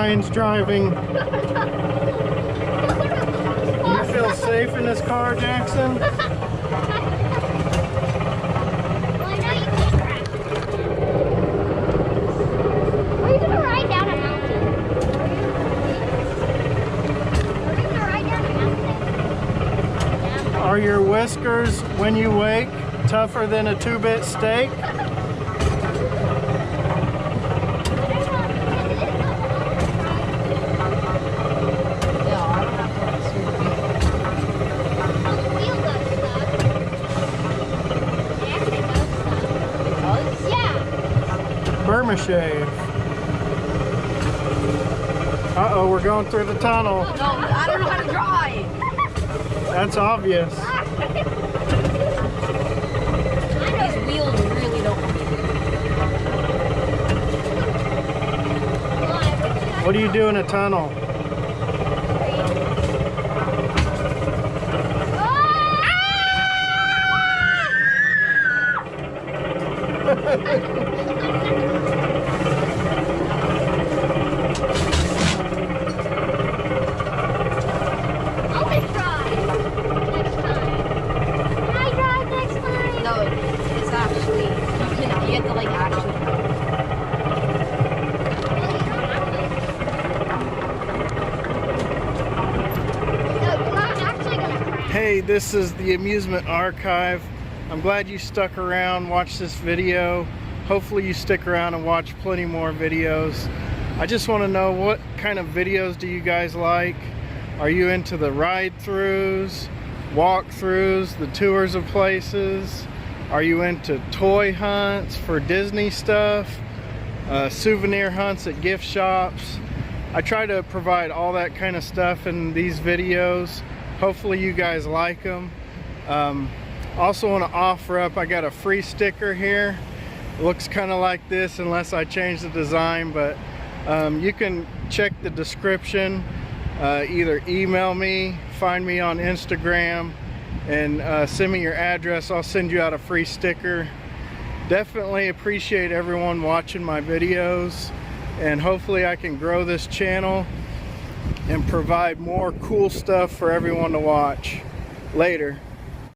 Ryan's driving. You feel safe in this car, Jackson? Well, I know you can't crash. We're gonna ride down a mountain. We're gonna ride down a mountain. Are your whiskers, when you wake, tougher than a 2-bit steak? Burma shave. Uh-oh, we're going through the tunnel. No, I don't know how to drive. That's obvious. These wheels really don't. What do you do in a tunnel? No, it's actually, you have to like actually. Hey, this is the Amusement Archive. I'm glad you stuck around, watched this video. Hopefully you stick around and watch plenty more videos. I just want to know, what kind of videos do you guys like? Are you into the ride-throughs, walk-throughs, the tours of places? Are you into toy hunts for Disney stuff? Souvenir hunts at gift shops? I try to provide all that kind of stuff in these videos. Hopefully you guys like them. Also want to offer up, I got a free sticker here. It looks kind of like this unless I change the design, but you can check the description. Either email me, find me on Instagram, and send me your address. I'll send you out a free sticker. Definitely appreciate everyone watching my videos, and hopefully I can grow this channel and provide more cool stuff for everyone to watch. Later.